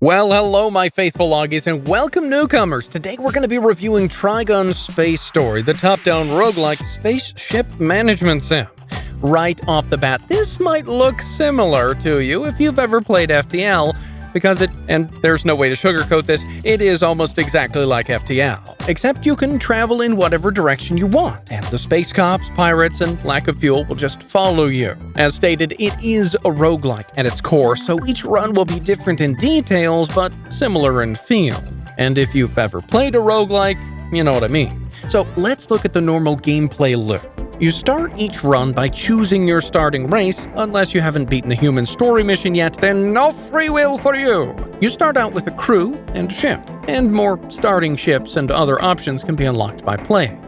Well, hello my faithful loggies and welcome newcomers. Today we're going to be reviewing Trigon Space Story, the top-down roguelike spaceship management sim. Right off the bat, this might look similar to you if you've ever played FTL, because and there's no way to sugarcoat this, it is almost exactly like FTL. Except you can travel in whatever direction you want, and the space cops, pirates, and lack of fuel will just follow you. As stated, it is a roguelike at its core, so each run will be different in details, but similar in feel. And if you've ever played a roguelike, you know what I mean. So let's look at the normal gameplay loop. You start each run by choosing your starting race. Unless you haven't beaten the human story mission yet, then no free will for you! You start out with a crew and a ship, and more starting ships and other options can be unlocked by playing.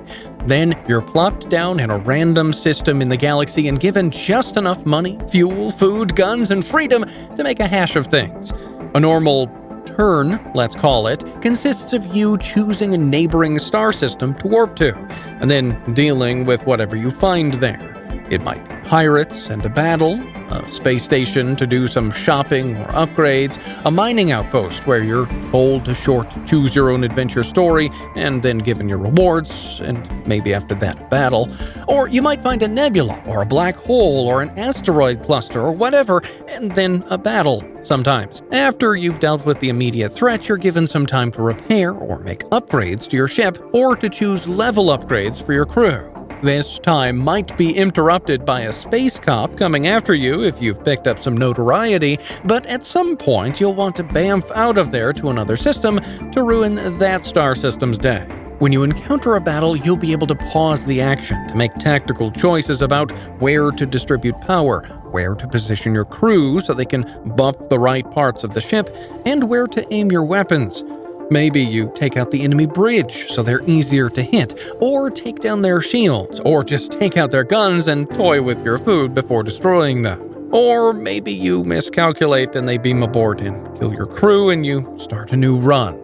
Then you're plopped down in a random system in the galaxy and given just enough money, fuel, food, guns, and freedom to make a hash of things. A normal turn, let's call it, consists of you choosing a neighboring star system to warp to, and then dealing with whatever you find there. It might be pirates and a battle, a space station to do some shopping or upgrades, a mining outpost where you're told a short choose-your-own-adventure story and then given your rewards, and maybe after that a battle. Or you might find a nebula, or a black hole, or an asteroid cluster, or whatever, and then a battle sometimes. After you've dealt with the immediate threat, you're given some time to repair or make upgrades to your ship, or to choose level upgrades for your crew. This time might be interrupted by a space cop coming after you if you've picked up some notoriety, but at some point you'll want to bamf out of there to another system to ruin that star system's day. When you encounter a battle, you'll be able to pause the action to make tactical choices about where to distribute power, where to position your crew so they can buff the right parts of the ship, and where to aim your weapons. Maybe you take out the enemy bridge so they're easier to hit, or take down their shields, or just take out their guns and toy with your food before destroying them. Or maybe you miscalculate and they beam aboard and kill your crew and you start a new run.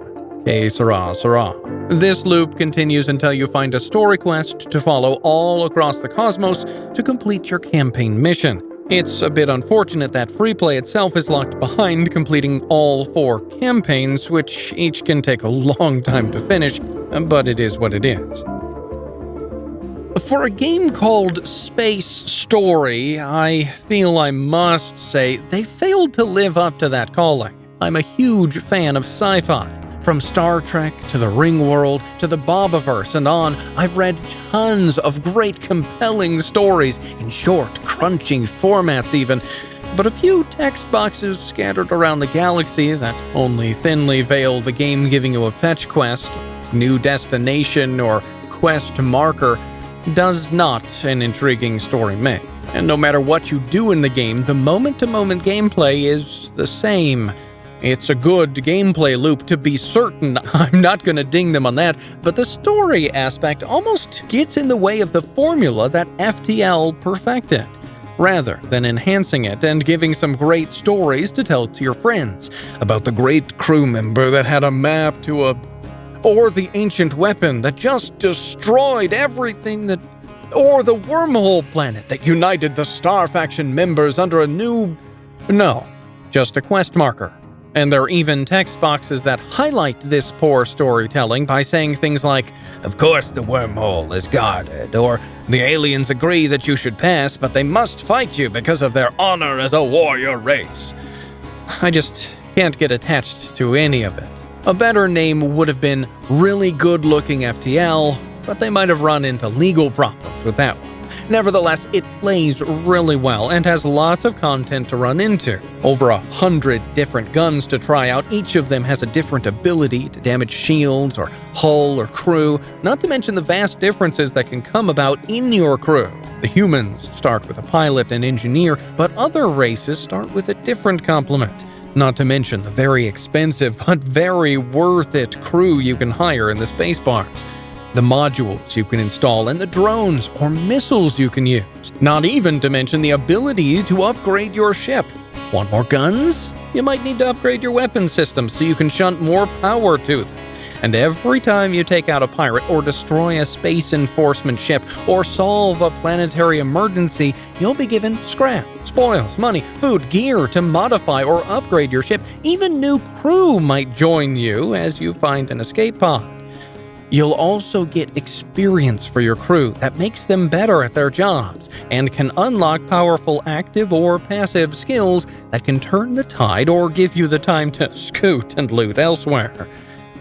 Que sera, sera. This loop continues until you find a story quest to follow all across the cosmos to complete your campaign mission. It's a bit unfortunate that free play itself is locked behind completing all 4 campaigns, which each can take a long time to finish, but it is what it is. For a game called Space Story, I feel I must say they failed to live up to that calling. I'm a huge fan of sci-fi. From Star Trek to the Ringworld to the Bobaverse and on, I've read tons of great compelling stories in short, crunchy formats even, but a few text boxes scattered around the galaxy that only thinly veil the game giving you a fetch quest, new destination, or quest marker does not an intriguing story make. And no matter what you do in the game, the moment-to-moment gameplay is the same. It's a good gameplay loop to be certain, I'm not gonna ding them on that, but the story aspect almost gets in the way of the formula that FTL perfected, rather than enhancing it and giving some great stories to tell to your friends about the great crew member that had a map to or the ancient weapon that just destroyed everything or the wormhole planet that united the Star Faction members under a new... No, just a quest marker. And there are even text boxes that highlight this poor storytelling by saying things like, "Of course the wormhole is guarded," or "The aliens agree that you should pass, but they must fight you because of their honor as a warrior race." I just can't get attached to any of it. A better name would have been Really Good-Looking FTL, but they might have run into legal problems with that one. Nevertheless, it plays really well and has lots of content to run into. Over 100 different guns to try out, each of them has a different ability to damage shields or hull or crew, not to mention the vast differences that can come about in your crew. The humans start with a pilot and engineer, but other races start with a different complement. Not to mention the very expensive but very worth it crew you can hire in the space bars. The modules you can install, and the drones or missiles you can use. Not even to mention the abilities to upgrade your ship. Want more guns? You might need to upgrade your weapon system so you can shunt more power to them. And every time you take out a pirate or destroy a space enforcement ship or solve a planetary emergency, you'll be given scrap spoils, money, food, gear to modify or upgrade your ship. Even new crew might join you as you find an escape pod. You'll also get experience for your crew that makes them better at their jobs and can unlock powerful active or passive skills that can turn the tide or give you the time to scoot and loot elsewhere.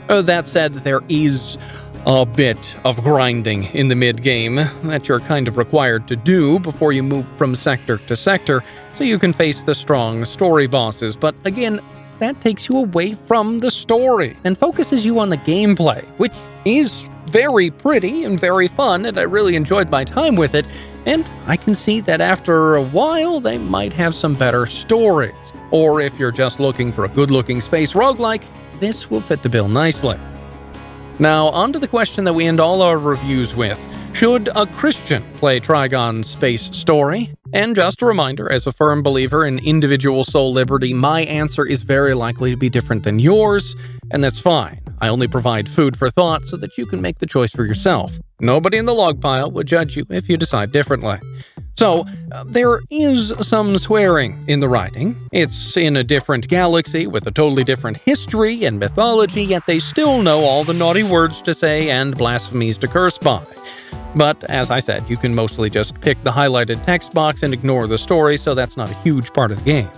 That said, there is a bit of grinding in the mid-game that you're kind of required to do before you move from sector to sector so you can face the strong story bosses, but again, that takes you away from the story and focuses you on the gameplay, which is very pretty and very fun, and I really enjoyed my time with it, and I can see that after a while they might have some better stories. Or if you're just looking for a good-looking space roguelike, this will fit the bill nicely. Now, on to the question that we end all our reviews with. Should a Christian play Trigon's space story? And just a reminder, as a firm believer in individual soul liberty, my answer is very likely to be different than yours, and that's fine. I only provide food for thought so that you can make the choice for yourself. Nobody in the log pile would judge you if you decide differently. So, there is some swearing in the writing. It's in a different galaxy with a totally different history and mythology, yet they still know all the naughty words to say and blasphemies to curse by. But, as I said, you can mostly just pick the highlighted text box and ignore the story, so that's not a huge part of the game.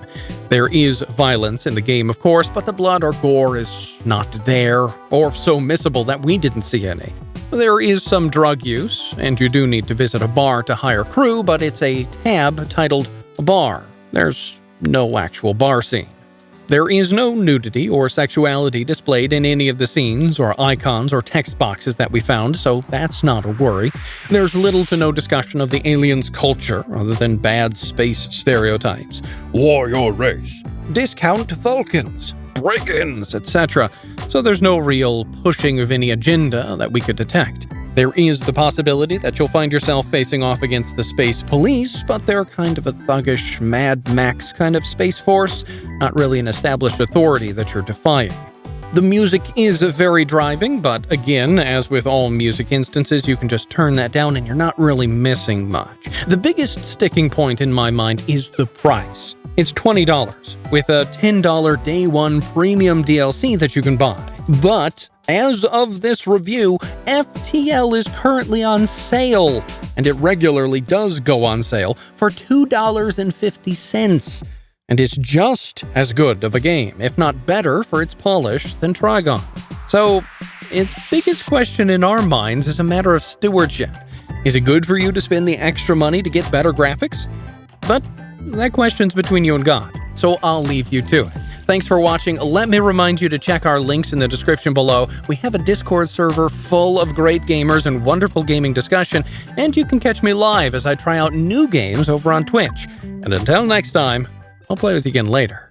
There is violence in the game, of course, but the blood or gore is not there, or so missable that we didn't see any. There is some drug use, and you do need to visit a bar to hire crew, but it's a tab titled Bar. There's no actual bar scene. There is no nudity or sexuality displayed in any of the scenes or icons or text boxes that we found, so that's not a worry. There's little to no discussion of the aliens' culture other than bad space stereotypes. Warrior race, discount Vulcans, break-ins, etc. So there's no real pushing of any agenda that we could detect. There is the possibility that you'll find yourself facing off against the space police, but they're kind of a thuggish Mad Max kind of space force, not really an established authority that you're defying. The music is very driving, but again, as with all music instances, you can just turn that down and you're not really missing much. The biggest sticking point in my mind is the price. It's $20, with a $10 Day 1 premium DLC that you can buy. But, as of this review, FTL is currently on sale, and it regularly does go on sale for $2.50. And it's just as good of a game, if not better for its polish, than Trigon. So, its biggest question in our minds is a matter of stewardship. Is it good for you to spend the extra money to get better graphics? But that question's between you and God, so I'll leave you to it. Thanks for watching. Let me remind you to check our links in the description below. We have a Discord server full of great gamers and wonderful gaming discussion, and you can catch me live as I try out new games over on Twitch. And until next time, I'll play with you again later.